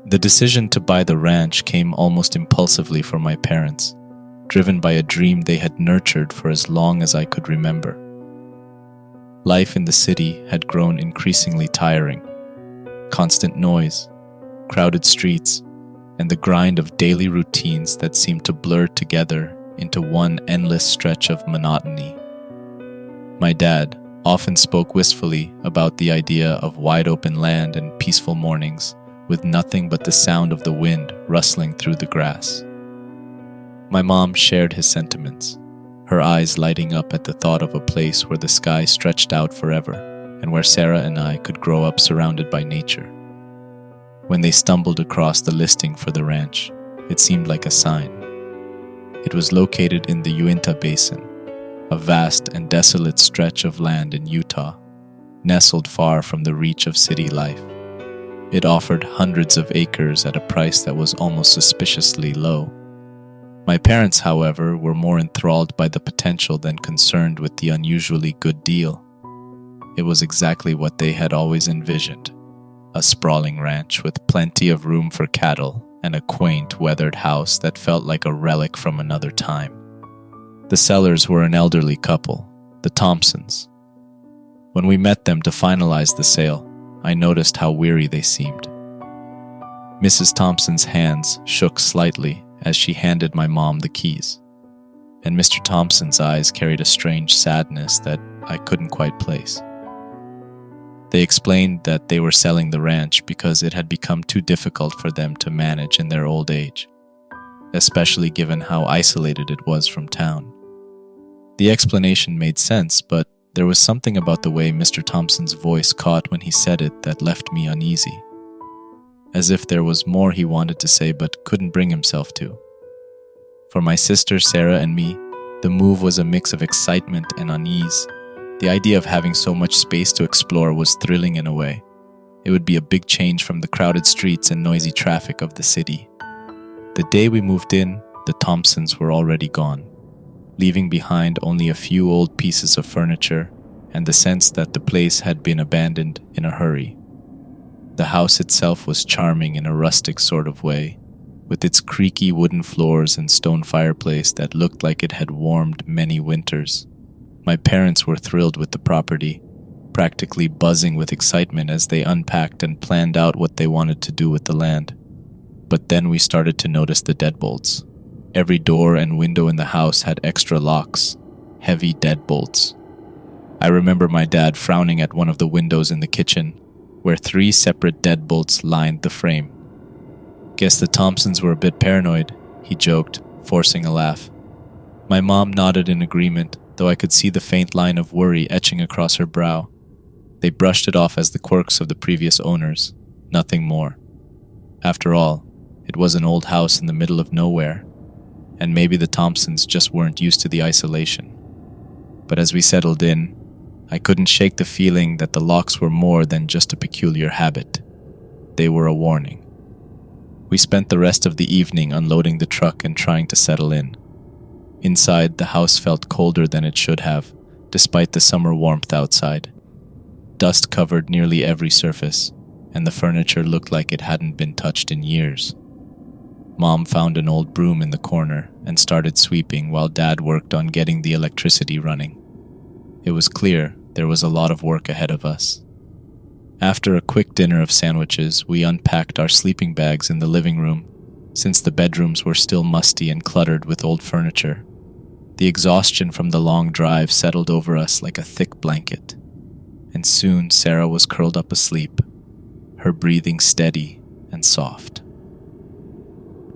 The decision to buy the ranch came almost impulsively from my parents, driven by a dream they had nurtured for as long as I could remember. Life in the city had grown increasingly tiring. Constant noise, crowded streets, and the grind of daily routines that seemed to blur together into one endless stretch of monotony. My dad often spoke wistfully about the idea of wide-open land and peaceful mornings with nothing but the sound of the wind rustling through the grass. My mom shared his sentiments, her eyes lighting up at the thought of a place where the sky stretched out forever and where Sarah and I could grow up surrounded by nature. When they stumbled across the listing for the ranch, it seemed like a sign. It was located in the Uinta Basin, a vast and desolate stretch of land in Utah, nestled far from the reach of city life. It offered hundreds of acres at a price that was almost suspiciously low. My parents, however, were more enthralled by the potential than concerned with the unusually good deal. It was exactly what they had always envisioned, a sprawling ranch with plenty of room for cattle and a quaint, weathered house that felt like a relic from another time. The sellers were an elderly couple, the Thompsons. When we met them to finalize the sale, I noticed how weary they seemed. Mrs. Thompson's hands shook slightly as she handed my mom the keys, and Mr. Thompson's eyes carried a strange sadness that I couldn't quite place. They explained that they were selling the ranch because it had become too difficult for them to manage in their old age, especially given how isolated it was from town. The explanation made sense, but there was something about the way Mr. Thompson's voice caught when he said it that left me uneasy, as if there was more he wanted to say but couldn't bring himself to. For my sister Sarah and me, the move was a mix of excitement and unease. The idea of having so much space to explore was thrilling in a way. It would be a big change from the crowded streets and noisy traffic of the city. The day we moved in, the Thompsons were already gone, leaving behind only a few old pieces of furniture and the sense that the place had been abandoned in a hurry. The house itself was charming in a rustic sort of way, with its creaky wooden floors and stone fireplace that looked like it had warmed many winters. My parents were thrilled with the property, practically buzzing with excitement as they unpacked and planned out what they wanted to do with the land. But then we started to notice the deadbolts. Every door and window in the house had extra locks, heavy deadbolts. I remember my dad frowning at one of the windows in the kitchen, where 3 separate deadbolts lined the frame. "Guess the Thompsons were a bit paranoid," he joked, forcing a laugh. My mom nodded in agreement, though I could see the faint line of worry etching across her brow. They brushed it off as the quirks of the previous owners, nothing more. After all, it was an old house in the middle of nowhere, and maybe the Thompsons just weren't used to the isolation. But as we settled in, I couldn't shake the feeling that the locks were more than just a peculiar habit. They were a warning. We spent the rest of the evening unloading the truck and trying to settle in. Inside, the house felt colder than it should have, despite the summer warmth outside. Dust covered nearly every surface, and the furniture looked like it hadn't been touched in years. Mom found an old broom in the corner and started sweeping while Dad worked on getting the electricity running. It was clear there was a lot of work ahead of us. After a quick dinner of sandwiches, we unpacked our sleeping bags in the living room, since the bedrooms were still musty and cluttered with old furniture. The exhaustion from the long drive settled over us like a thick blanket, and soon Sarah was curled up asleep, her breathing steady and soft.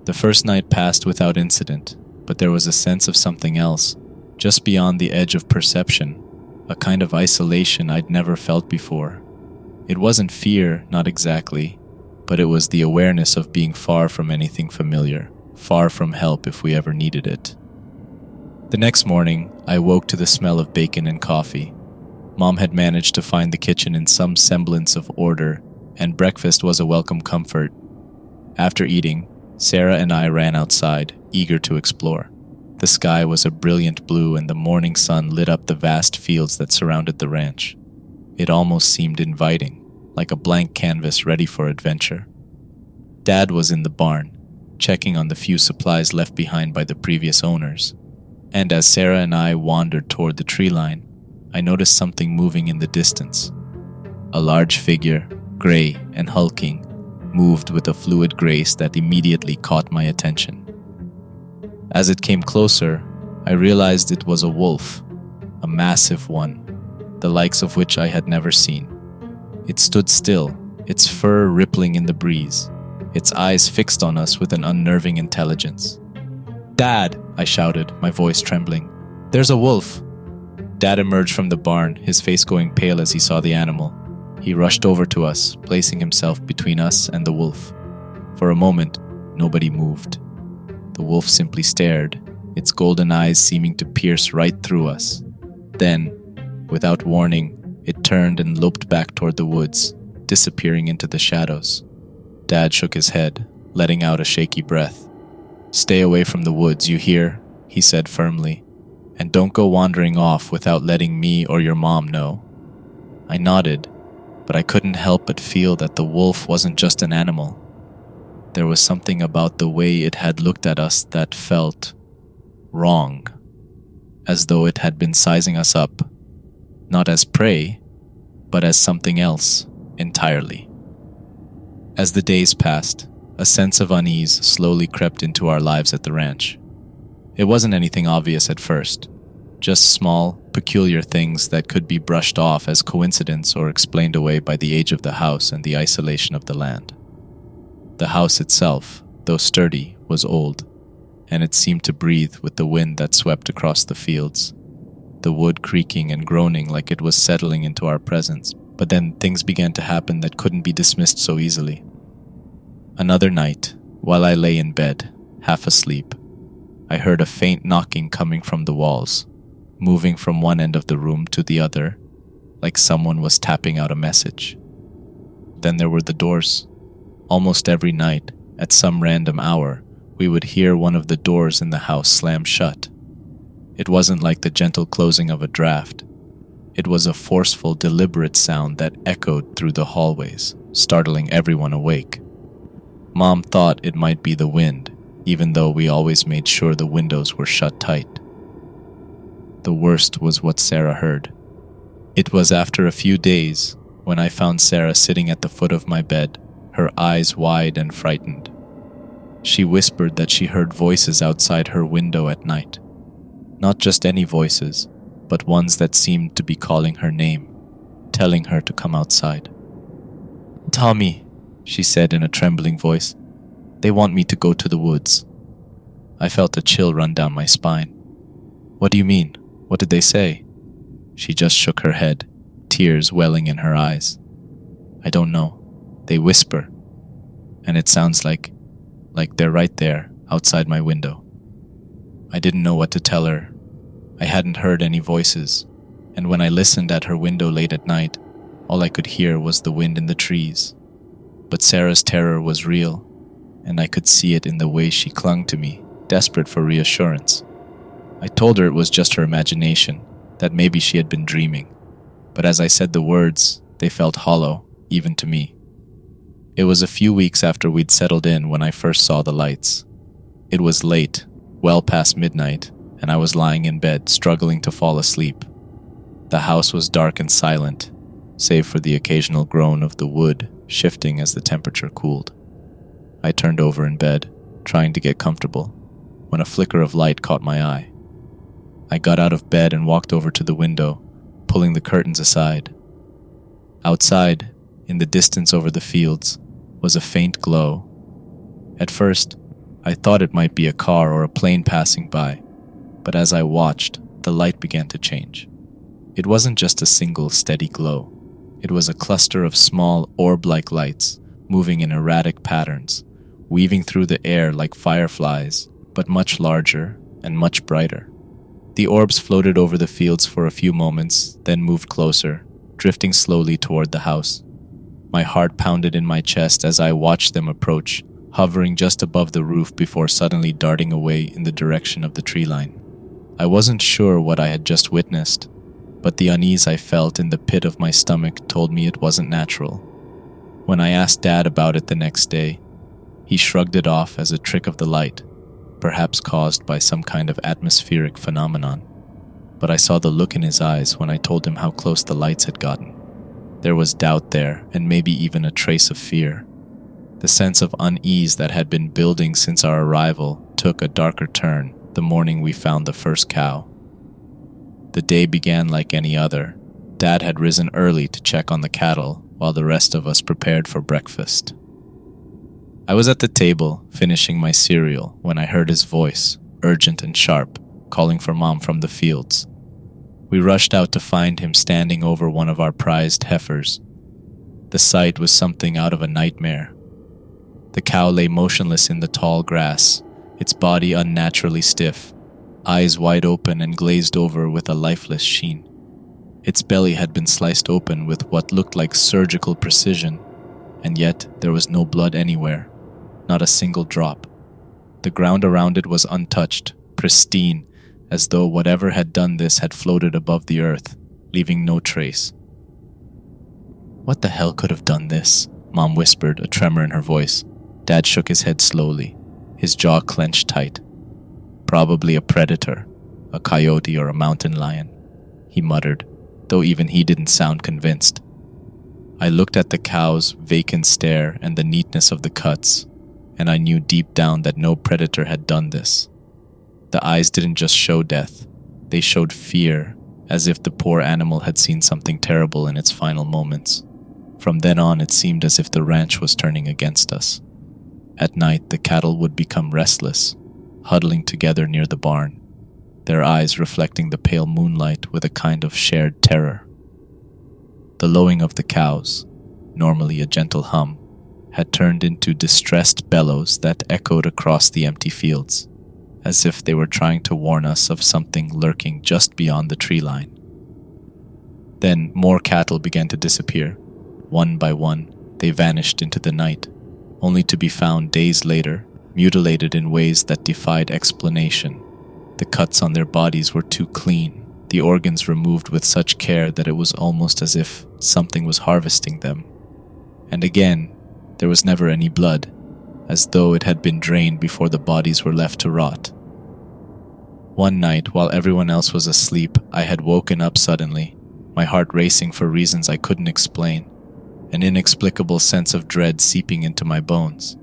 The first night passed without incident, but there was a sense of something else, just beyond the edge of perception, a kind of isolation I'd never felt before. It wasn't fear, not exactly, but it was the awareness of being far from anything familiar, far from help if we ever needed it. The next morning, I woke to the smell of bacon and coffee. Mom had managed to find the kitchen in some semblance of order, and breakfast was a welcome comfort. After eating, Sarah and I ran outside, eager to explore. The sky was a brilliant blue and the morning sun lit up the vast fields that surrounded the ranch. It almost seemed inviting, like a blank canvas ready for adventure. Dad was in the barn, checking on the few supplies left behind by the previous owners. And as Sarah and I wandered toward the tree line, I noticed something moving in the distance. A large figure, gray and hulking, moved with a fluid grace that immediately caught my attention. As it came closer, I realized it was a wolf, a massive one, the likes of which I had never seen. It stood still, its fur rippling in the breeze, its eyes fixed on us with an unnerving intelligence. "Dad!" I shouted, my voice trembling. "There's a wolf!" Dad emerged from the barn, his face going pale as he saw the animal. He rushed over to us, placing himself between us and the wolf. For a moment, nobody moved. The wolf simply stared, its golden eyes seeming to pierce right through us. Then, without warning, it turned and loped back toward the woods, disappearing into the shadows. Dad shook his head, letting out a shaky breath. "Stay away from the woods, you hear?" he said firmly. "And don't go wandering off without letting me or your mom know." I nodded, but I couldn't help but feel that the wolf wasn't just an animal. There was something about the way it had looked at us that felt wrong, as though it had been sizing us up, not as prey, but as something else entirely. As the days passed, a sense of unease slowly crept into our lives at the ranch. It wasn't anything obvious at first, just small, peculiar things that could be brushed off as coincidence or explained away by the age of the house and the isolation of the land. The house itself, though sturdy, was old, and it seemed to breathe with the wind that swept across the fields, the wood creaking and groaning like it was settling into our presence. But then things began to happen that couldn't be dismissed so easily. Another night, while I lay in bed, half asleep, I heard a faint knocking coming from the walls, moving from one end of the room to the other, like someone was tapping out a message. Then there were the doors. Almost every night, at some random hour, we would hear one of the doors in the house slam shut. It wasn't like the gentle closing of a draft. It was a forceful, deliberate sound that echoed through the hallways, startling everyone awake. Mom thought it might be the wind, even though we always made sure the windows were shut tight. The worst was what Sarah heard. It was after a few days when I found Sarah sitting at the foot of my bed, her eyes wide and frightened. She whispered that she heard voices outside her window at night. Not just any voices, but ones that seemed to be calling her name, telling her to come outside. "Tommy," she said in a trembling voice, "they want me to go to the woods." I felt a chill run down my spine. "What do you mean? What did they say?" She just shook her head, tears welling in her eyes. "I don't know. They whisper. And it sounds like they're right there, outside my window." I didn't know what to tell her. I hadn't heard any voices, and when I listened at her window late at night, all I could hear was the wind in the trees. But Sarah's terror was real, and I could see it in the way she clung to me, desperate for reassurance. I told her it was just her imagination, that maybe she had been dreaming, but as I said the words, they felt hollow, even to me. It was a few weeks after we'd settled in when I first saw the lights. It was late, well past midnight, and I was lying in bed, struggling to fall asleep. The house was dark and silent, save for the occasional groan of the wood shifting as the temperature cooled. I turned over in bed, trying to get comfortable, when a flicker of light caught my eye. I got out of bed and walked over to the window, pulling the curtains aside. Outside, in the distance over the fields, was a faint glow. At first, I thought it might be a car or a plane passing by, but as I watched, the light began to change. It wasn't just a single steady glow. It was a cluster of small orb-like lights, moving in erratic patterns, weaving through the air like fireflies, but much larger and much brighter. The orbs floated over the fields for a few moments, then moved closer, drifting slowly toward the house. My heart pounded in my chest as I watched them approach, hovering just above the roof before suddenly darting away in the direction of the tree line. I wasn't sure what I had just witnessed, but the unease I felt in the pit of my stomach told me it wasn't natural. When I asked Dad about it the next day, He shrugged it off as a trick of the light, perhaps caused by some kind of atmospheric phenomenon. But I saw the look in his eyes when I told him how close the lights had gotten. There was doubt there, and maybe even a trace of fear. The sense of unease that had been building since our arrival took a darker turn the morning we found the first cow. The day began like any other. Dad had risen early to check on the cattle, while the rest of us prepared for breakfast. I was at the table, finishing my cereal, when I heard his voice, urgent and sharp, calling for Mom from the fields. We rushed out to find him standing over one of our prized heifers. The sight was something out of a nightmare. The cow lay motionless in the tall grass, its body unnaturally stiff, eyes wide open and glazed over with a lifeless sheen. Its belly had been sliced open with what looked like surgical precision, and yet there was no blood anywhere, not a single drop. The ground around it was untouched, pristine, as though whatever had done this had floated above the earth, leaving no trace. "What the hell could have done this?" Mom whispered, a tremor in her voice. Dad shook his head slowly, his jaw clenched tight. "Probably a predator, a coyote or a mountain lion," he muttered, though even he didn't sound convinced. I looked at the cow's vacant stare and the neatness of the cuts, and I knew deep down that no predator had done this. The eyes didn't just show death, they showed fear, as if the poor animal had seen something terrible in its final moments. From then on, it seemed as if the ranch was turning against us. At night, the cattle would become restless, huddling together near the barn, their eyes reflecting the pale moonlight with a kind of shared terror. The lowing of the cows, normally a gentle hum, had turned into distressed bellows that echoed across the empty fields, as if they were trying to warn us of something lurking just beyond the tree line. Then more cattle began to disappear. One by one, they vanished into the night, only to be found days later, mutilated in ways that defied explanation. The cuts on their bodies were too clean, the organs removed with such care that it was almost as if something was harvesting them. And again, there was never any blood, as though it had been drained before the bodies were left to rot. One night, while everyone else was asleep, I had woken up suddenly, my heart racing for reasons I couldn't explain, an inexplicable sense of dread seeping into my bones.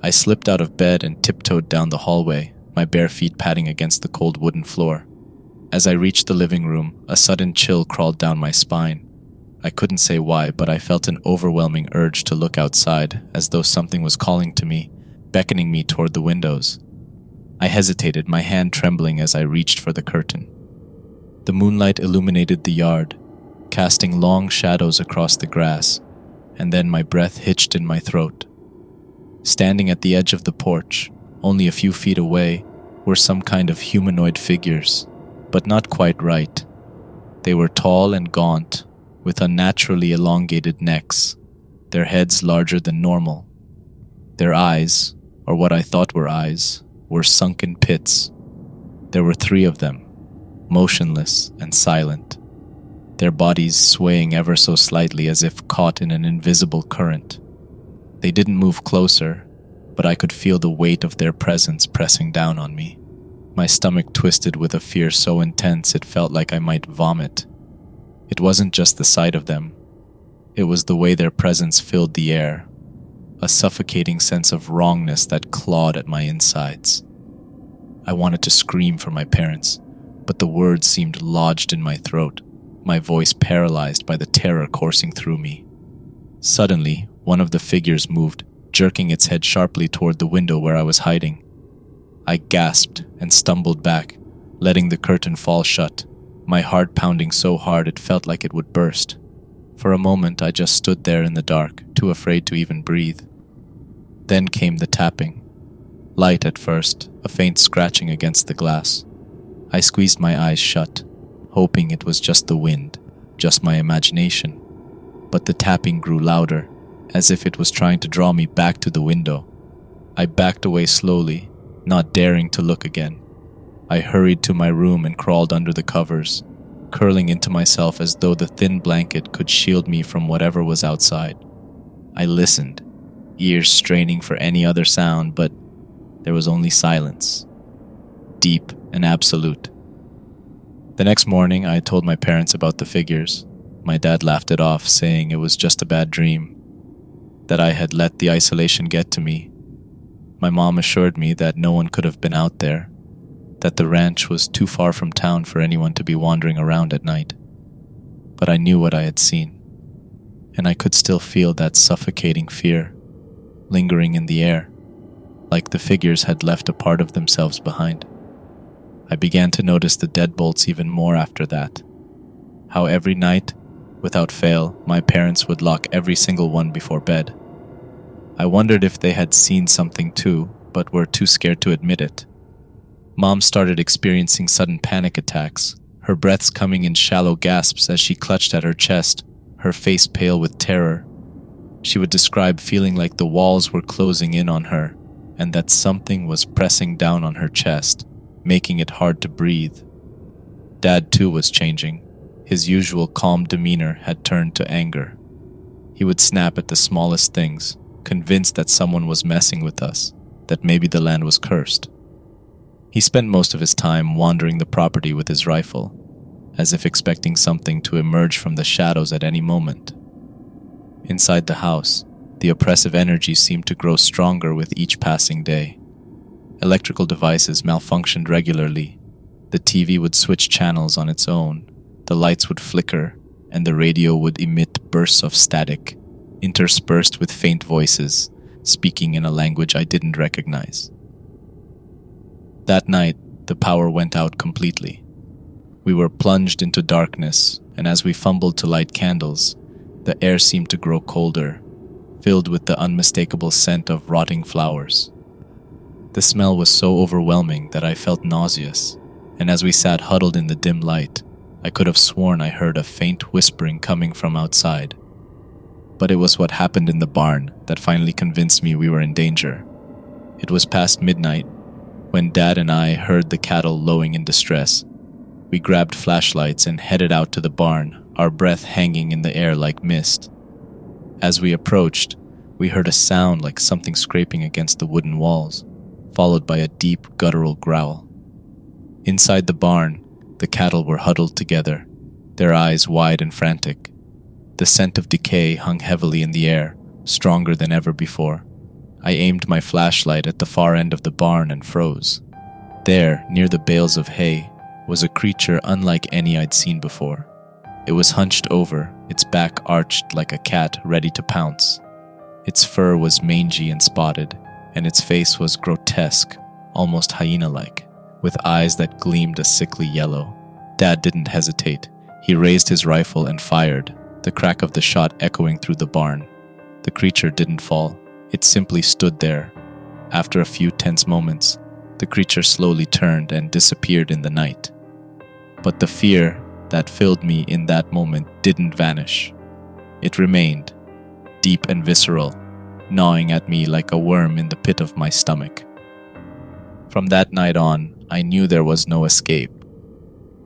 I slipped out of bed and tiptoed down the hallway, my bare feet padding against the cold wooden floor. As I reached the living room, a sudden chill crawled down my spine. I couldn't say why, but I felt an overwhelming urge to look outside, as though something was calling to me, beckoning me toward the windows. I hesitated, my hand trembling as I reached for the curtain. The moonlight illuminated the yard, casting long shadows across the grass, and then my breath hitched in my throat. Standing at the edge of the porch, only a few feet away, were some kind of humanoid figures, but not quite right. They were tall and gaunt, with unnaturally elongated necks, their heads larger than normal. Their eyes, or what I thought were eyes, were sunken pits. There were 3 of them, motionless and silent, their bodies swaying ever so slightly as if caught in an invisible current. They didn't move closer, but I could feel the weight of their presence pressing down on me. My stomach twisted with a fear so intense it felt like I might vomit. It wasn't just the sight of them. It was the way their presence filled the air, a suffocating sense of wrongness that clawed at my insides. I wanted to scream for my parents, but the words seemed lodged in my throat, my voice paralyzed by the terror coursing through me. Suddenly, one of the figures moved, jerking its head sharply toward the window where I was hiding. I gasped and stumbled back, letting the curtain fall shut, my heart pounding so hard it felt like it would burst. For a moment, I just stood there in the dark, too afraid to even breathe. Then came the tapping. Light at first, a faint scratching against the glass. I squeezed my eyes shut, hoping it was just the wind, just my imagination. But the tapping grew louder, as if it was trying to draw me back to the window. I backed away slowly, not daring to look again. I hurried to my room and crawled under the covers, curling into myself as though the thin blanket could shield me from whatever was outside. I listened, ears straining for any other sound, but there was only silence, deep and absolute. The next morning, I told my parents about the figures. My dad laughed it off, saying it was just a bad dream, that I had let the isolation get to me. My mom assured me that no one could have been out there, that the ranch was too far from town for anyone to be wandering around at night. But I knew what I had seen, and I could still feel that suffocating fear lingering in the air, like the figures had left a part of themselves behind. I began to notice the deadbolts even more after that. How every night, without fail, my parents would lock every single one before bed. I wondered if they had seen something too, but were too scared to admit it. Mom started experiencing sudden panic attacks, her breaths coming in shallow gasps as she clutched at her chest, her face pale with terror. She would describe feeling like the walls were closing in on her, and that something was pressing down on her chest, making it hard to breathe. Dad too was changing. His usual calm demeanor had turned to anger. He would snap at the smallest things, convinced that someone was messing with us, that maybe the land was cursed. He spent most of his time wandering the property with his rifle, as if expecting something to emerge from the shadows at any moment. Inside the house, the oppressive energy seemed to grow stronger with each passing day. Electrical devices malfunctioned regularly. The TV would switch channels on its own, the lights would flicker, and the radio would emit bursts of static, interspersed with faint voices, speaking in a language I didn't recognize. That night, the power went out completely. We were plunged into darkness, and as we fumbled to light candles, the air seemed to grow colder, filled with the unmistakable scent of rotting flowers. The smell was so overwhelming that I felt nauseous, and as we sat huddled in the dim light, I could have sworn I heard a faint whispering coming from outside. But it was what happened in the barn that finally convinced me we were in danger. It was past midnight when Dad and I heard the cattle lowing in distress. We grabbed flashlights and headed out to the barn, our breath hanging in the air like mist. As we approached, we heard a sound like something scraping against the wooden walls, followed by a deep, guttural growl. Inside the barn, the cattle were huddled together, their eyes wide and frantic. The scent of decay hung heavily in the air, stronger than ever before. I aimed my flashlight at the far end of the barn and froze. There, near the bales of hay, was a creature unlike any I'd seen before. It was hunched over, its back arched like a cat ready to pounce. Its fur was mangy and spotted, and its face was grotesque, almost hyena-like, with eyes that gleamed a sickly yellow. Dad didn't hesitate. He raised his rifle and fired, the crack of the shot echoing through the barn. The creature didn't fall. It simply stood there. After a few tense moments, the creature slowly turned and disappeared in the night. But the fear that filled me in that moment didn't vanish. It remained, deep and visceral, gnawing at me like a worm in the pit of my stomach. From that night on, I knew there was no escape.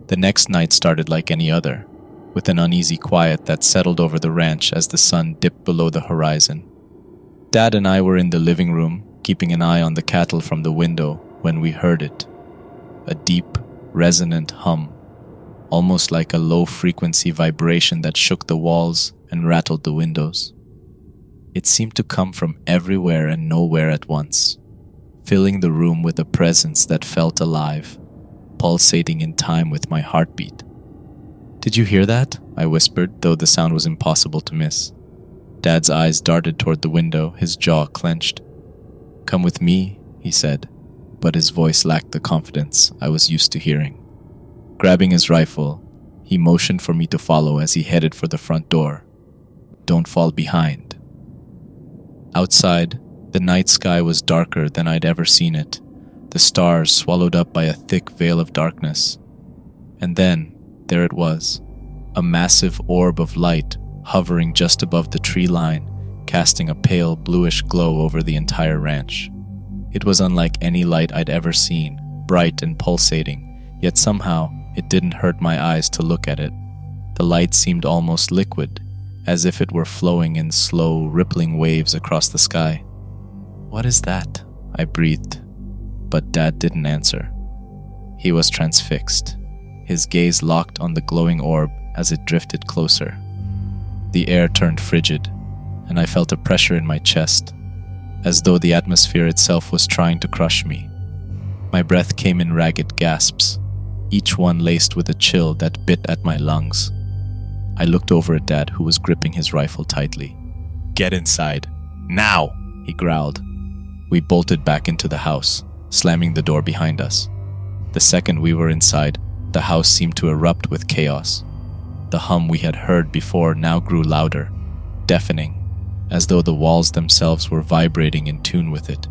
The next night started like any other, with an uneasy quiet that settled over the ranch as the sun dipped below the horizon. Dad and I were in the living room, keeping an eye on the cattle from the window, when we heard it. A deep, resonant hum, almost like a low-frequency vibration that shook the walls and rattled the windows. It seemed to come from everywhere and nowhere at once, filling the room with a presence that felt alive, pulsating in time with my heartbeat. "Did you hear that?" I whispered, though the sound was impossible to miss. Dad's eyes darted toward the window, his jaw clenched. "Come with me," he said, but his voice lacked the confidence I was used to hearing. Grabbing his rifle, he motioned for me to follow as he headed for the front door. "Don't fall behind." Outside, the night sky was darker than I'd ever seen it, the stars swallowed up by a thick veil of darkness. And then, there it was, a massive orb of light hovering just above the tree line, casting a pale bluish glow over the entire ranch. It was unlike any light I'd ever seen, bright and pulsating, yet somehow it didn't hurt my eyes to look at it. The light seemed almost liquid, as if it were flowing in slow, rippling waves across the sky. "What is that?" I breathed, but Dad didn't answer. He was transfixed, his gaze locked on the glowing orb as it drifted closer. The air turned frigid, and I felt a pressure in my chest, as though the atmosphere itself was trying to crush me. My breath came in ragged gasps, each one laced with a chill that bit at my lungs. I looked over at Dad, who was gripping his rifle tightly. "Get inside, now!" he growled. We bolted back into the house, slamming the door behind us. The second we were inside, the house seemed to erupt with chaos. The hum we had heard before now grew louder, deafening, as though the walls themselves were vibrating in tune with it.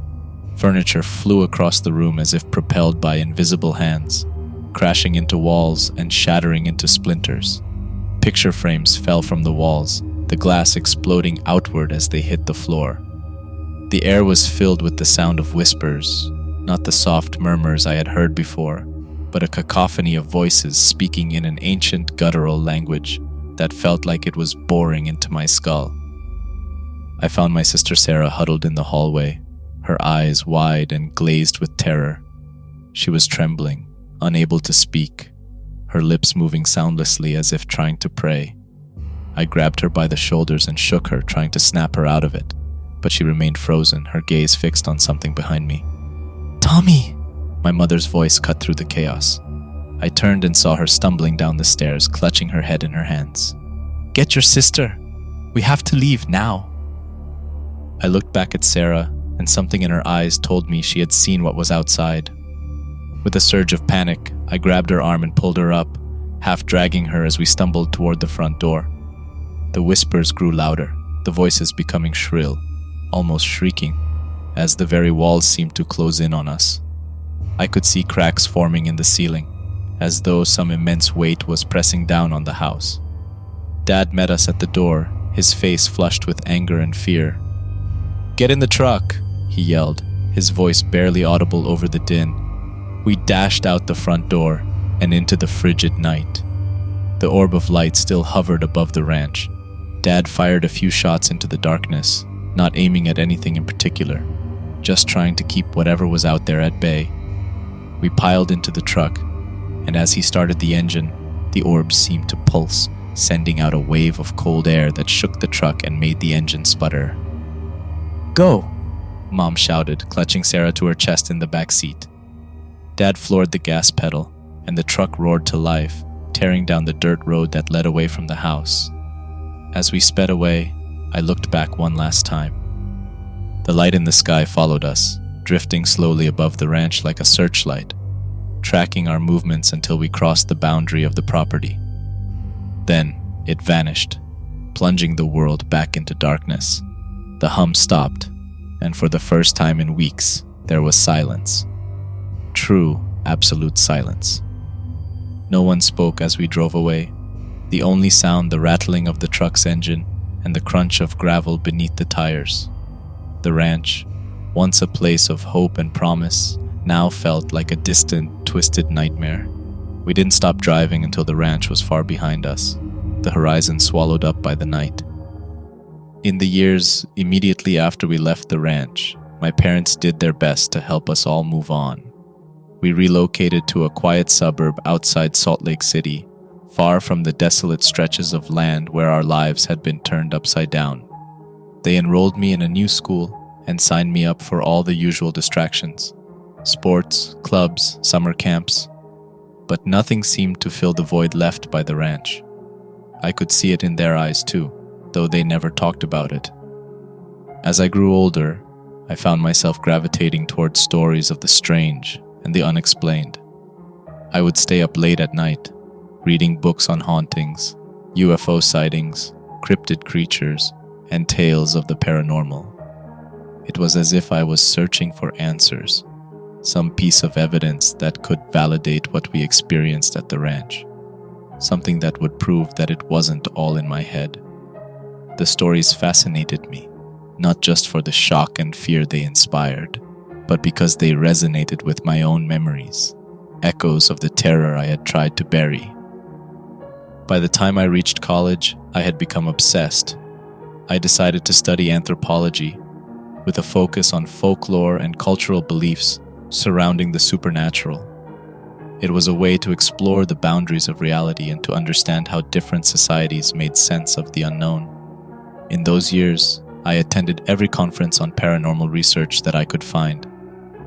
Furniture flew across the room as if propelled by invisible hands, crashing into walls and shattering into splinters. Picture frames fell from the walls, the glass exploding outward as they hit the floor. The air was filled with the sound of whispers, not the soft murmurs I had heard before, but a cacophony of voices speaking in an ancient guttural language that felt like it was boring into my skull. I found my sister Sarah huddled in the hallway, her eyes wide and glazed with terror. She was trembling, unable to speak, her lips moving soundlessly as if trying to pray. I grabbed her by the shoulders and shook her, trying to snap her out of it, but she remained frozen, her gaze fixed on something behind me. "Tommy!" My mother's voice cut through the chaos. I turned and saw her stumbling down the stairs, clutching her head in her hands. "Get your sister! We have to leave now!" I looked back at Sarah, and something in her eyes told me she had seen what was outside. With a surge of panic, I grabbed her arm and pulled her up, half dragging her as we stumbled toward the front door. The whispers grew louder, the voices becoming shrill, almost shrieking, as the very walls seemed to close in on us. I could see cracks forming in the ceiling, as though some immense weight was pressing down on the house. Dad met us at the door, his face flushed with anger and fear. "Get in the truck!" he yelled, his voice barely audible over the din. We dashed out the front door and into the frigid night. The orb of light still hovered above the ranch. Dad fired a few shots into the darkness, not aiming at anything in particular, just trying to keep whatever was out there at bay. We piled into the truck, and as he started the engine, the orb seemed to pulse, sending out a wave of cold air that shook the truck and made the engine sputter. "Go!" Mom shouted, clutching Sarah to her chest in the back seat. Dad floored the gas pedal, and the truck roared to life, tearing down the dirt road that led away from the house. As we sped away, I looked back one last time. The light in the sky followed us, drifting slowly above the ranch like a searchlight, tracking our movements until we crossed the boundary of the property. Then it vanished, plunging the world back into darkness. The hum stopped, and for the first time in weeks, there was silence. True, absolute silence. No one spoke as we drove away. The only sound, the rattling of the truck's engine and the crunch of gravel beneath the tires. The ranch, once a place of hope and promise, now felt like a distant, twisted nightmare. We didn't stop driving until the ranch was far behind us, the horizon swallowed up by the night. In the years immediately after we left the ranch, my parents did their best to help us all move on. We relocated to a quiet suburb outside Salt Lake City, far from the desolate stretches of land where our lives had been turned upside down. They enrolled me in a new school and signed me up for all the usual distractions: sports, clubs, summer camps. But nothing seemed to fill the void left by the ranch. I could see it in their eyes too, though they never talked about it. As I grew older, I found myself gravitating towards stories of the strange and the unexplained. I would stay up late at night, reading books on hauntings, UFO sightings, cryptid creatures, and tales of the paranormal. It was as if I was searching for answers, some piece of evidence that could validate what we experienced at the ranch, something that would prove that it wasn't all in my head. The stories fascinated me, not just for the shock and fear they inspired, but because they resonated with my own memories, echoes of the terror I had tried to bury. By the time I reached college, I had become obsessed. I decided to study anthropology with a focus on folklore and cultural beliefs surrounding the supernatural. It was a way to explore the boundaries of reality and to understand how different societies made sense of the unknown. In those years, I attended every conference on paranormal research that I could find.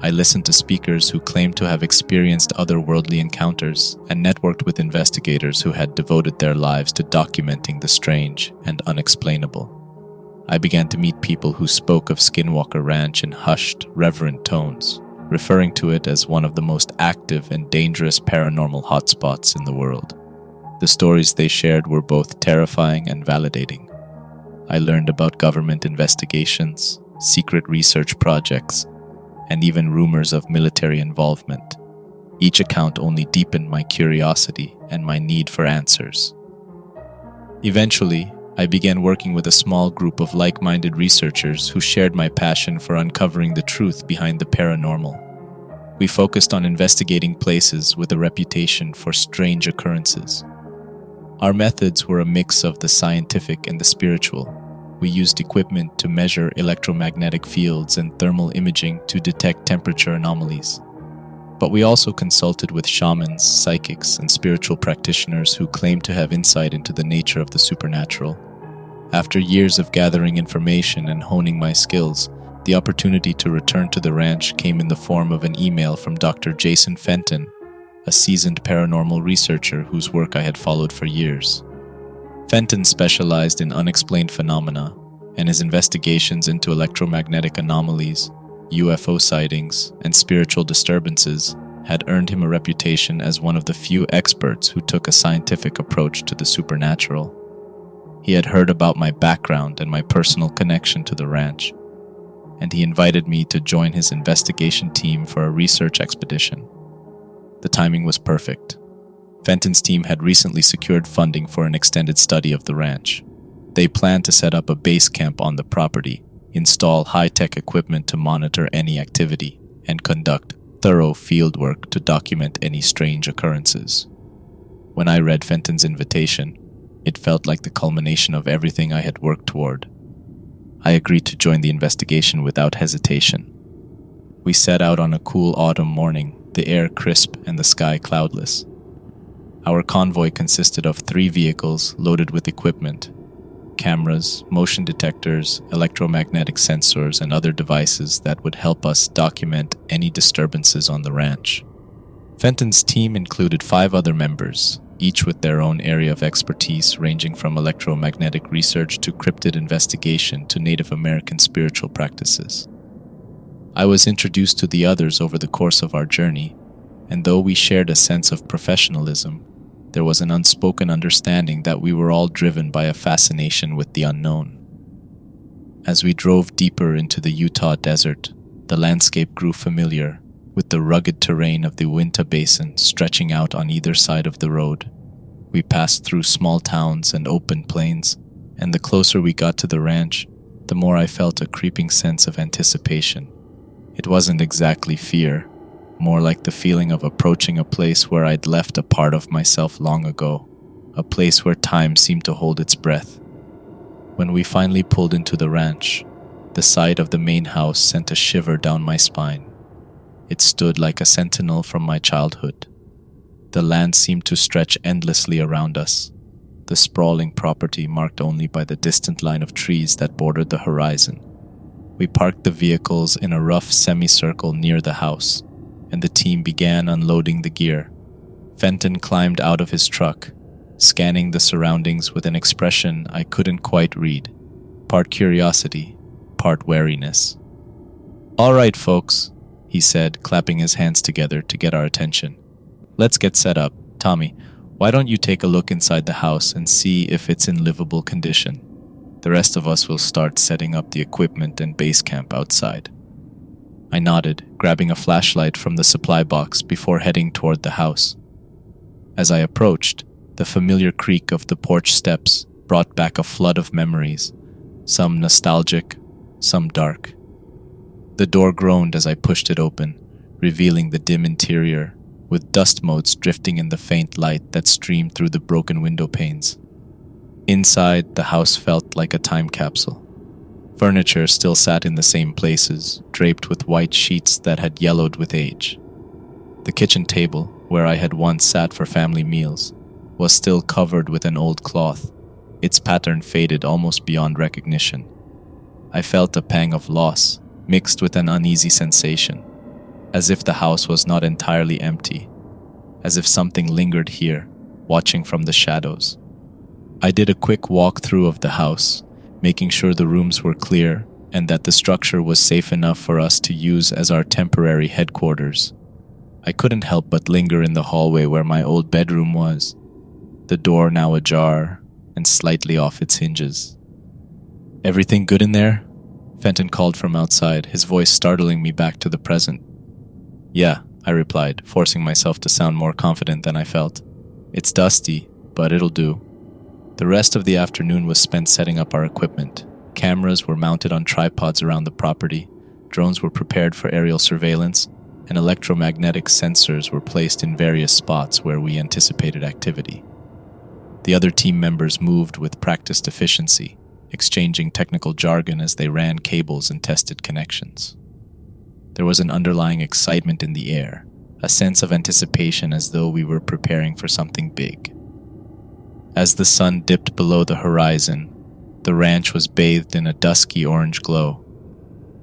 I listened to speakers who claimed to have experienced otherworldly encounters and networked with investigators who had devoted their lives to documenting the strange and unexplainable. I began to meet people who spoke of Skinwalker Ranch in hushed, reverent tones, referring to it as one of the most active and dangerous paranormal hotspots in the world. The stories they shared were both terrifying and validating. I learned about government investigations, secret research projects, and even rumors of military involvement. Each account only deepened my curiosity and my need for answers. Eventually, I began working with a small group of like-minded researchers who shared my passion for uncovering the truth behind the paranormal. We focused on investigating places with a reputation for strange occurrences. Our methods were a mix of the scientific and the spiritual. We used equipment to measure electromagnetic fields and thermal imaging to detect temperature anomalies. But we also consulted with shamans, psychics, and spiritual practitioners who claimed to have insight into the nature of the supernatural. After years of gathering information and honing my skills, the opportunity to return to the ranch came in the form of an email from Dr. Jason Fenton, a seasoned paranormal researcher whose work I had followed for years. Fenton specialized in unexplained phenomena, and his investigations into electromagnetic anomalies, UFO sightings, and spiritual disturbances had earned him a reputation as one of the few experts who took a scientific approach to the supernatural. He had heard about my background and my personal connection to the ranch, and he invited me to join his investigation team for a research expedition. The timing was perfect. Fenton's team had recently secured funding for an extended study of the ranch. They planned to set up a base camp on the property, install high-tech equipment to monitor any activity, and conduct thorough fieldwork to document any strange occurrences. When I read Fenton's invitation, it felt like the culmination of everything I had worked toward. I agreed to join the investigation without hesitation. We set out on a cool autumn morning, the air crisp and the sky cloudless. Our convoy consisted of 3 vehicles loaded with equipment: cameras, motion detectors, electromagnetic sensors, and other devices that would help us document any disturbances on the ranch. Fenton's team included 5 other members, each with their own area of expertise ranging from electromagnetic research to cryptid investigation to Native American spiritual practices. I was introduced to the others over the course of our journey, and though we shared a sense of professionalism, there was an unspoken understanding that we were all driven by a fascination with the unknown. As we drove deeper into the Utah desert, the landscape grew familiar, with the rugged terrain of the Uinta Basin stretching out on either side of the road. We passed through small towns and open plains, and the closer we got to the ranch, the more I felt a creeping sense of anticipation. It wasn't exactly fear, more like the feeling of approaching a place where I'd left a part of myself long ago, a place where time seemed to hold its breath. When we finally pulled into the ranch, the sight of the main house sent a shiver down my spine. It stood like a sentinel from my childhood. The land seemed to stretch endlessly around us, the sprawling property marked only by the distant line of trees that bordered the horizon. We parked the vehicles in a rough semicircle near the house, and the team began unloading the gear. Fenton climbed out of his truck, scanning the surroundings with an expression I couldn't quite read, part curiosity, part wariness. "All right, folks," he said, clapping his hands together to get our attention. "Let's get set up. Tommy, why don't you take a look inside the house and see if it's in livable condition? The rest of us will start setting up the equipment and base camp outside." I nodded, grabbing a flashlight from the supply box before heading toward the house. As I approached, the familiar creak of the porch steps brought back a flood of memories, some nostalgic, some dark. The door groaned as I pushed it open, revealing the dim interior, with dust motes drifting in the faint light that streamed through the broken window panes. Inside, the house felt like a time capsule. Furniture still sat in the same places, draped with white sheets that had yellowed with age. The kitchen table, where I had once sat for family meals, was still covered with an old cloth, its pattern faded almost beyond recognition. I felt a pang of loss, mixed with an uneasy sensation, as if the house was not entirely empty, as if something lingered here, watching from the shadows. I did a quick walkthrough of the house, making sure the rooms were clear and that the structure was safe enough for us to use as our temporary headquarters. I couldn't help but linger in the hallway where my old bedroom was, the door now ajar and slightly off its hinges. "Everything good in there?" Fenton called from outside, his voice startling me back to the present. "Yeah," I replied, forcing myself to sound more confident than I felt. "It's dusty, but it'll do." The rest of the afternoon was spent setting up our equipment. Cameras were mounted on tripods around the property, drones were prepared for aerial surveillance, and electromagnetic sensors were placed in various spots where we anticipated activity. The other team members moved with practiced efficiency, exchanging technical jargon as they ran cables and tested connections. There was an underlying excitement in the air, a sense of anticipation as though we were preparing for something big. As the sun dipped below the horizon, the ranch was bathed in a dusky orange glow.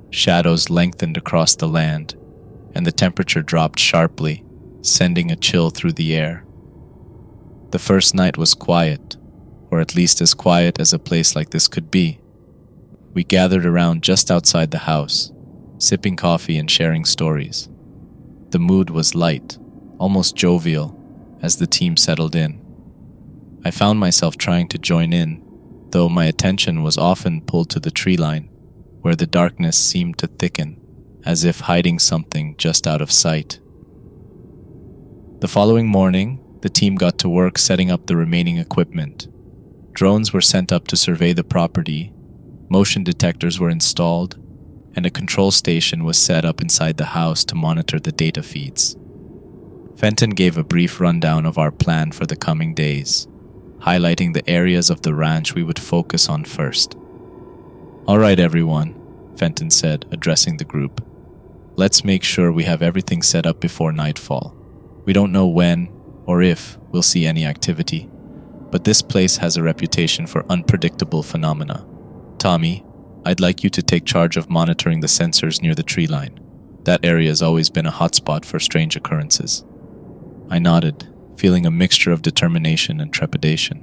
Shadows lengthened across the land, and the temperature dropped sharply, sending a chill through the air. The first night was quiet, or at least as quiet as a place like this could be. We gathered around just outside the house, sipping coffee and sharing stories. The mood was light, almost jovial, as the team settled in. I found myself trying to join in, though my attention was often pulled to the tree line, where the darkness seemed to thicken, as if hiding something just out of sight. The following morning, the team got to work setting up the remaining equipment. Drones were sent up to survey the property, motion detectors were installed, and a control station was set up inside the house to monitor the data feeds. Fenton gave a brief rundown of our plan for the coming days, highlighting the areas of the ranch we would focus on first. "All right, everyone," Fenton said, addressing the group. "Let's make sure we have everything set up before nightfall. We don't know when or if we'll see any activity, but this place has a reputation for unpredictable phenomena. Tommy, I'd like you to take charge of monitoring the sensors near the tree line. That area has always been a hotspot for strange occurrences." I nodded, feeling a mixture of determination and trepidation.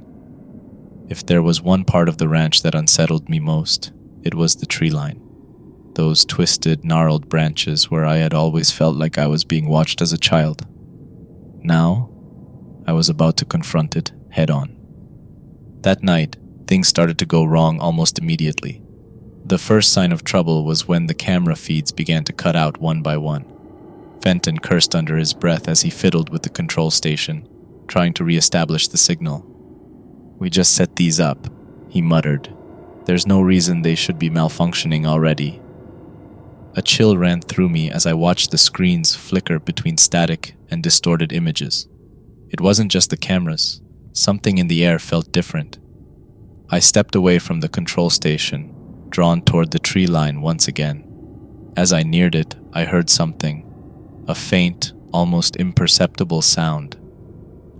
If there was one part of the ranch that unsettled me most, it was the tree line. Those twisted, gnarled branches where I had always felt like I was being watched as a child. Now, I was about to confront it head-on. That night, things started to go wrong almost immediately. The first sign of trouble was when the camera feeds began to cut out one by one. Fenton cursed under his breath as he fiddled with the control station, trying to re-establish the signal. "We just set these up," he muttered. "There's no reason they should be malfunctioning already." A chill ran through me as I watched the screens flicker between static and distorted images. It wasn't just the cameras. Something in the air felt different. I stepped away from the control station, drawn toward the tree line once again. As I neared it, I heard something. A faint, almost imperceptible sound.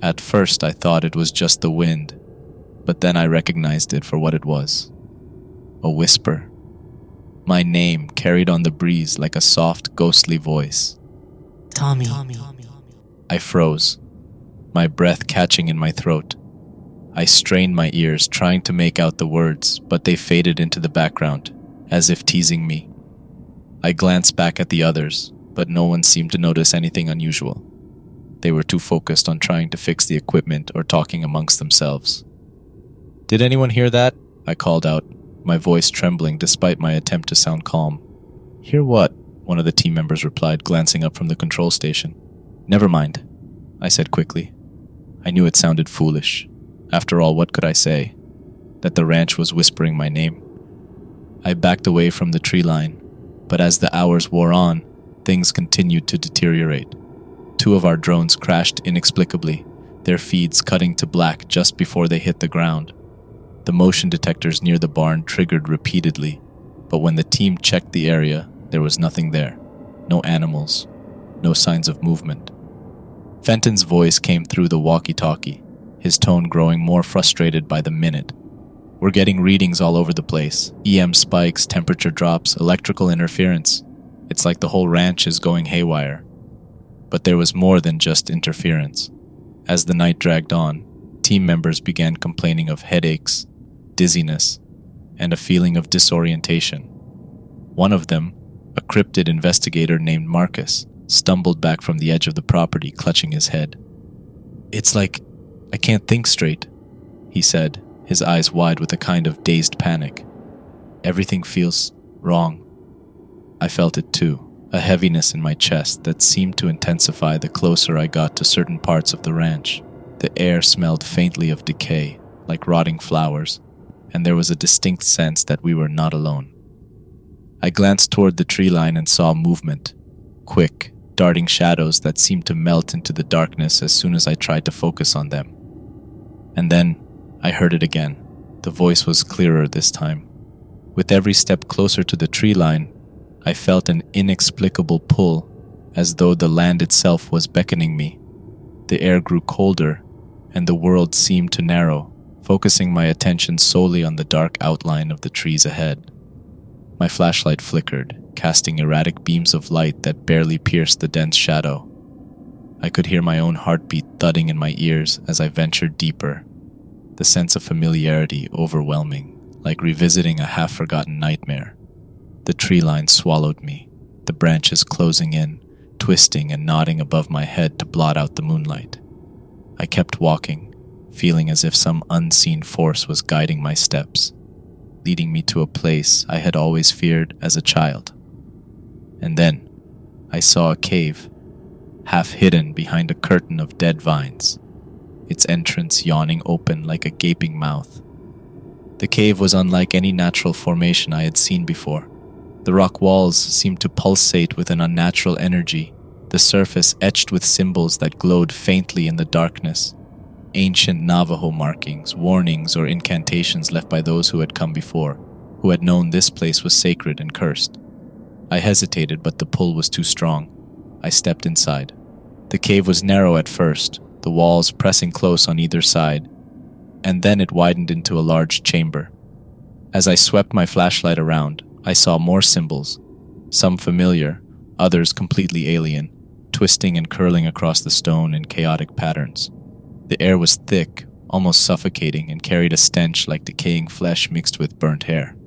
At first I thought it was just the wind, but then I recognized it for what it was. A whisper. My name carried on the breeze like a soft, ghostly voice. Tommy. I froze, my breath catching in my throat. I strained my ears, trying to make out the words, but they faded into the background, as if teasing me. I glanced back at the others, but no one seemed to notice anything unusual. They were too focused on trying to fix the equipment or talking amongst themselves. "Did anyone hear that?" I called out, my voice trembling despite my attempt to sound calm. "Hear what?" one of the team members replied, glancing up from the control station. "Never mind," I said quickly. I knew it sounded foolish. After all, what could I say? That the ranch was whispering my name? I backed away from the tree line, but as the hours wore on, things continued to deteriorate. Two of our drones crashed inexplicably, their feeds cutting to black just before they hit the ground. The motion detectors near the barn triggered repeatedly, but when the team checked the area, there was nothing there. No animals, no signs of movement. Fenton's voice came through the walkie-talkie, his tone growing more frustrated by the minute. We're getting readings all over the place. EM spikes, temperature drops, electrical interference. It's like the whole ranch is going haywire. But there was more than just interference. As the night dragged on, team members began complaining of headaches, dizziness, and a feeling of disorientation. One of them, a cryptid investigator named Marcus, stumbled back from the edge of the property, clutching his head. "It's like I can't think straight," he said, his eyes wide with a kind of dazed panic. "Everything feels wrong." I felt it too, a heaviness in my chest that seemed to intensify the closer I got to certain parts of the ranch. The air smelled faintly of decay, like rotting flowers, and there was a distinct sense that we were not alone. I glanced toward the tree line and saw movement, quick, darting shadows that seemed to melt into the darkness as soon as I tried to focus on them. And then I heard it again. The voice was clearer this time. With every step closer to the tree line, I felt an inexplicable pull, as though the land itself was beckoning me. The air grew colder, and the world seemed to narrow, focusing my attention solely on the dark outline of the trees ahead. My flashlight flickered, casting erratic beams of light that barely pierced the dense shadow. I could hear my own heartbeat thudding in my ears as I ventured deeper, the sense of familiarity overwhelming, like revisiting a half-forgotten nightmare. The tree line swallowed me, the branches closing in, twisting and nodding above my head to blot out the moonlight. I kept walking, feeling as if some unseen force was guiding my steps, leading me to a place I had always feared as a child. And then, I saw a cave, half hidden behind a curtain of dead vines, its entrance yawning open like a gaping mouth. The cave was unlike any natural formation I had seen before. The rock walls seemed to pulsate with an unnatural energy, the surface etched with symbols that glowed faintly in the darkness. Ancient Navajo markings, warnings, or incantations left by those who had come before, who had known this place was sacred and cursed. I hesitated, but the pull was too strong. I stepped inside. The cave was narrow at first, the walls pressing close on either side, and then it widened into a large chamber. As I swept my flashlight around, I saw more symbols, some familiar, others completely alien, twisting and curling across the stone in chaotic patterns. The air was thick, almost suffocating, and carried a stench like decaying flesh mixed with burnt hair.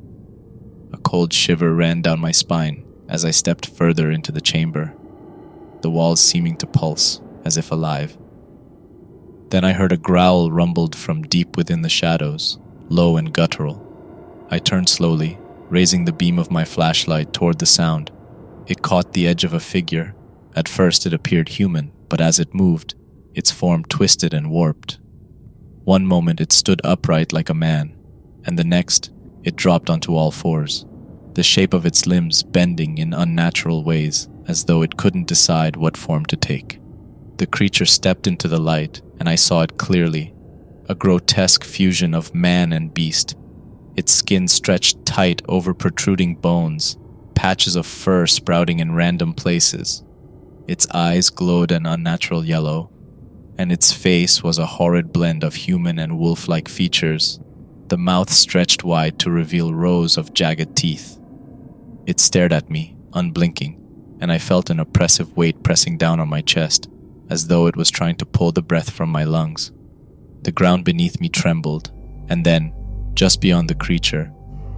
A cold shiver ran down my spine as I stepped further into the chamber, the walls seeming to pulse, as if alive. Then I heard a growl rumbled from deep within the shadows, low and guttural. I turned slowly, raising the beam of my flashlight toward the sound. It caught the edge of a figure. At first it appeared human, but as it moved, its form twisted and warped. One moment it stood upright like a man, and the next it dropped onto all fours, the shape of its limbs bending in unnatural ways, as though it couldn't decide what form to take. The creature stepped into the light, and I saw it clearly, a grotesque fusion of man and beast. Its skin stretched tight over protruding bones, patches of fur sprouting in random places. Its eyes glowed an unnatural yellow, and its face was a horrid blend of human and wolf-like features, the mouth stretched wide to reveal rows of jagged teeth. It stared at me, unblinking, and I felt an oppressive weight pressing down on my chest, as though it was trying to pull the breath from my lungs. The ground beneath me trembled, and then, just beyond the creature,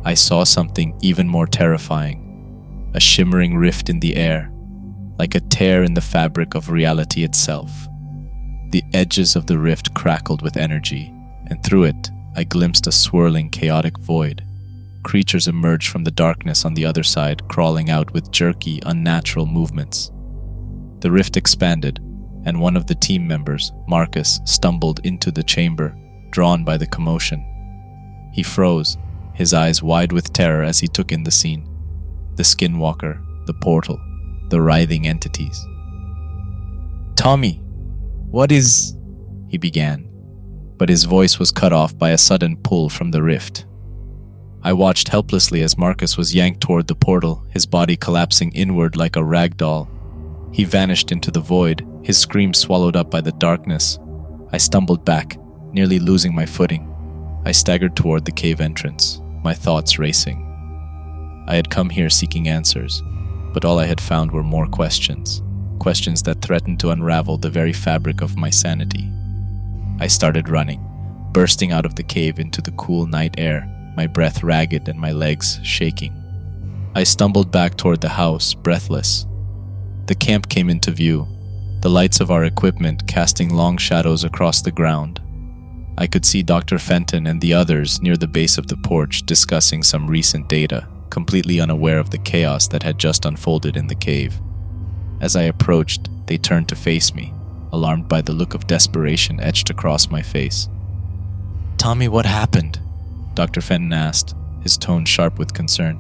I saw something even more terrifying, a shimmering rift in the air, like a tear in the fabric of reality itself. The edges of the rift crackled with energy, and through it, I glimpsed a swirling, chaotic void. Creatures emerged from the darkness on the other side, crawling out with jerky, unnatural movements. The rift expanded, and one of the team members, Marcus, stumbled into the chamber, drawn by the commotion. He froze, his eyes wide with terror as he took in the scene. The Skinwalker, the portal, the writhing entities. Tommy, what is... he began, but his voice was cut off by a sudden pull from the rift. I watched helplessly as Marcus was yanked toward the portal, his body collapsing inward like a rag doll. He vanished into the void, his scream swallowed up by the darkness. I stumbled back, nearly losing my footing. I staggered toward the cave entrance, my thoughts racing. I had come here seeking answers, but all I had found were more questions. Questions that threatened to unravel the very fabric of my sanity. I started running, bursting out of the cave into the cool night air, my breath ragged and my legs shaking. I stumbled back toward the house, breathless. The camp came into view, the lights of our equipment casting long shadows across the ground. I could see Dr. Fenton and the others near the base of the porch discussing some recent data, completely unaware of the chaos that had just unfolded in the cave. As I approached, they turned to face me, alarmed by the look of desperation etched across my face. "Tommy, what happened?" Dr. Fenton asked, his tone sharp with concern.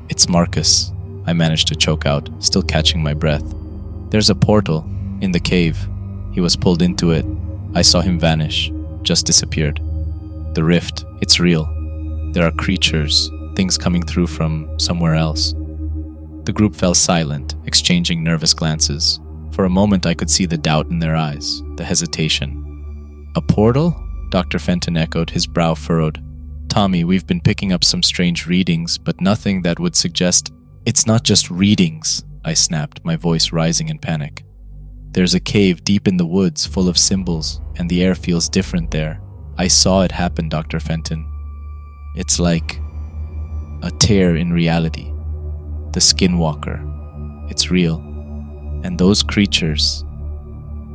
"It's Marcus," I managed to choke out, still catching my breath. "There's a portal in the cave. He was pulled into it. I saw him vanish, just disappeared. The rift, it's real. There are creatures, things coming through from somewhere else." The group fell silent, exchanging nervous glances. For a moment I could see the doubt in their eyes, the hesitation. "A portal?" Dr. Fenton echoed, his brow furrowed. "Tommy, we've been picking up some strange readings, but nothing that would suggest..." "It's not just readings," I snapped, my voice rising in panic. "There's a cave deep in the woods full of symbols, and the air feels different there. I saw it happen, Dr. Fenton. It's like a tear in reality. The Skinwalker. It's real. And those creatures,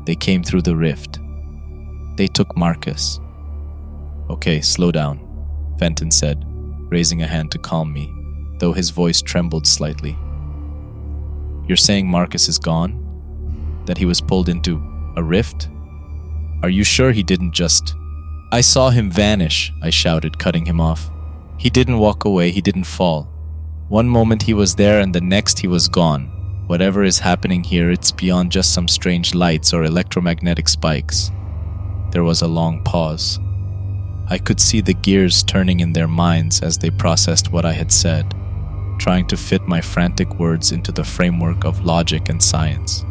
they came through the rift. They took Marcus." "Okay, slow down," Fenton said, raising a hand to calm me, though his voice trembled slightly. "You're saying Marcus is gone? That he was pulled into a rift? Are you sure he didn't just..." "I saw him vanish," I shouted, cutting him off. "He didn't walk away, he didn't fall. One moment he was there and the next he was gone. Whatever is happening here, it's beyond just some strange lights or electromagnetic spikes." There was a long pause. I could see the gears turning in their minds as they processed what I had said, trying to fit my frantic words into the framework of logic and science.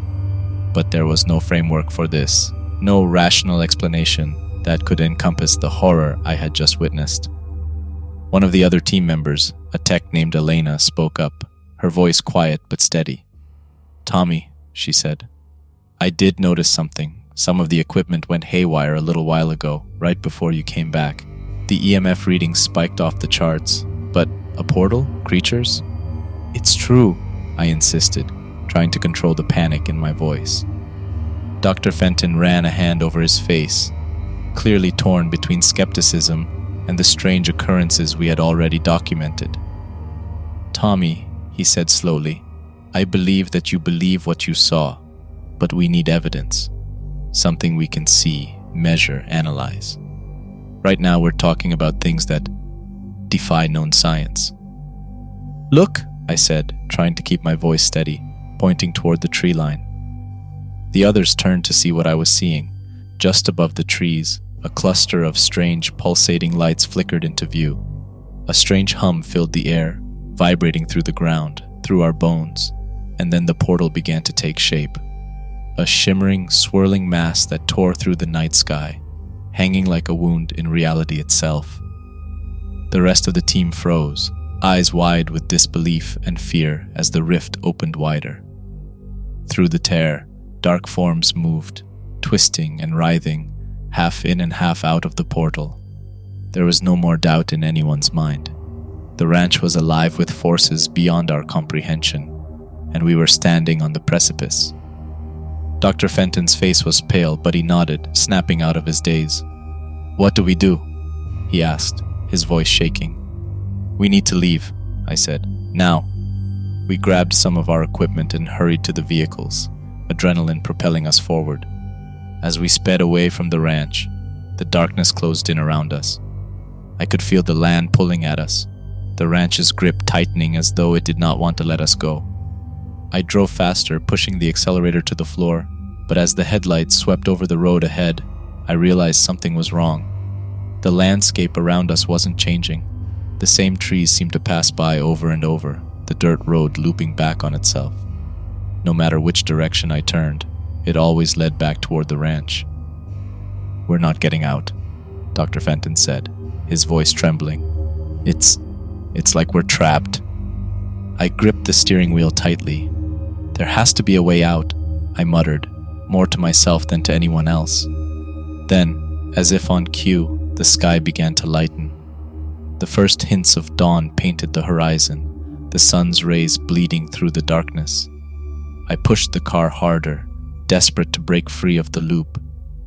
But there was no framework for this, no rational explanation that could encompass the horror I had just witnessed. One of the other team members, a tech named Elena, spoke up, her voice quiet but steady. "Tommy," she said, "I did notice something. Some of the equipment went haywire a little while ago, right before you came back. The EMF readings spiked off the charts. But a portal? Creatures?" "It's true," I insisted, trying to control the panic in my voice. Dr. Fenton ran a hand over his face, clearly torn between skepticism and the strange occurrences we had already documented. "Tommy," he said slowly, "I believe that you believe what you saw, but we need evidence. Something we can see, measure, analyze. Right now we're talking about things that defy known science." "Look," I said, trying to keep my voice steady, pointing toward the tree line. The others turned to see what I was seeing. Just above the trees, a cluster of strange, pulsating lights flickered into view. A strange hum filled the air, vibrating through the ground, through our bones, and then the portal began to take shape. A shimmering, swirling mass that tore through the night sky, hanging like a wound in reality itself. The rest of the team froze, eyes wide with disbelief and fear as the rift opened wider. Through the tear, dark forms moved, twisting and writhing, half in and half out of the portal. There was no more doubt in anyone's mind. The ranch was alive with forces beyond our comprehension, and we were standing on the precipice. Dr. Fenton's face was pale, but he nodded, snapping out of his daze. "What do we do?" he asked, his voice shaking. "We need to leave," I said. "Now." We grabbed some of our equipment and hurried to the vehicles, adrenaline propelling us forward. As we sped away from the ranch, the darkness closed in around us. I could feel the land pulling at us, the ranch's grip tightening as though it did not want to let us go. I drove faster, pushing the accelerator to the floor, But as the headlights swept over the road ahead, I realized something was wrong. The landscape around us wasn't changing. The same trees seemed to pass by over and over, the dirt road looping back on itself. No matter which direction I turned, it always led back toward the ranch. "We're not getting out," Dr. Fenton said, his voice trembling. It's like we're trapped." I gripped the steering wheel tightly. "There has to be a way out," I muttered, more to myself than to anyone else. Then, as if on cue, the sky began to lighten. The first hints of dawn painted the horizon, the sun's rays bleeding through the darkness. I pushed the car harder, desperate to break free of the loop,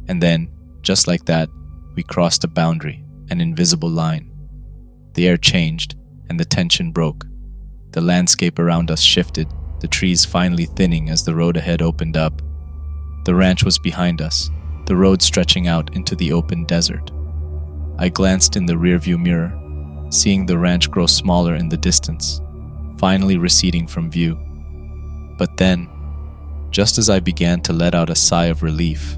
and then, just like that, we crossed a boundary, an invisible line. The air changed, and the tension broke. The landscape around us shifted, the trees finally thinning as the road ahead opened up. The ranch was behind us, the road stretching out into the open desert. I glanced in the rearview mirror, seeing the ranch grow smaller in the distance, finally receding from view. But then, just as I began to let out a sigh of relief,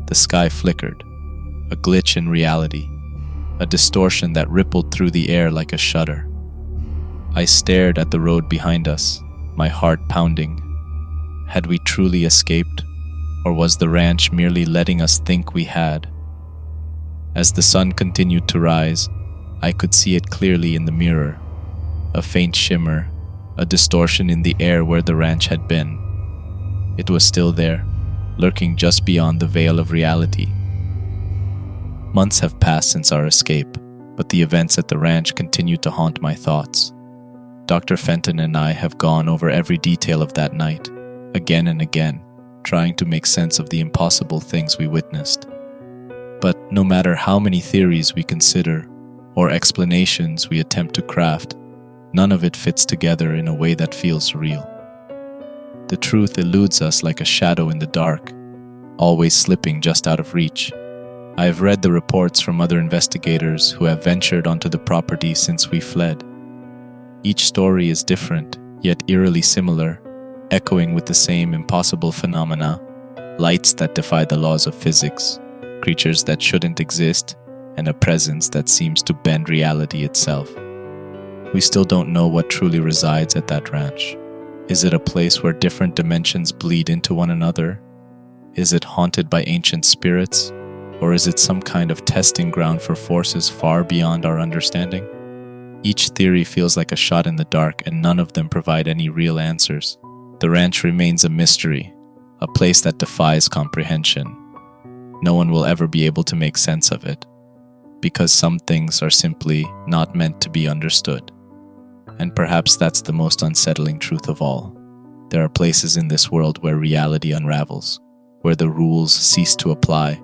the sky flickered, a glitch in reality, a distortion that rippled through the air like a shudder. I stared at the road behind us, my heart pounding. Had we truly escaped, or was the ranch merely letting us think we had? As the sun continued to rise, I could see it clearly in the mirror, a faint shimmer, a distortion in the air where the ranch had been. It was still there, lurking just beyond the veil of reality. Months have passed since our escape, but the events at the ranch continue to haunt my thoughts. Dr. Fenton and I have gone over every detail of that night, again and again, trying to make sense of the impossible things we witnessed. But no matter how many theories we consider, or explanations we attempt to craft, none of it fits together in a way that feels real. The truth eludes us like a shadow in the dark, always slipping just out of reach. I have read the reports from other investigators who have ventured onto the property since we fled. Each story is different, yet eerily similar, echoing with the same impossible phenomena: lights that defy the laws of physics, creatures that shouldn't exist, and a presence that seems to bend reality itself. We still don't know what truly resides at that ranch. Is it a place where different dimensions bleed into one another? Is it haunted by ancient spirits? Or is it some kind of testing ground for forces far beyond our understanding? Each theory feels like a shot in the dark, and none of them provide any real answers. The ranch remains a mystery, a place that defies comprehension. No one will ever be able to make sense of it, because some things are simply not meant to be understood. And perhaps that's the most unsettling truth of all. There are places in this world where reality unravels, where the rules cease to apply,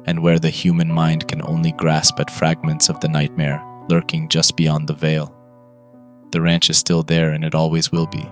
and where the human mind can only grasp at fragments of the nightmare lurking just beyond the veil. The ranch is still there, and it always will be.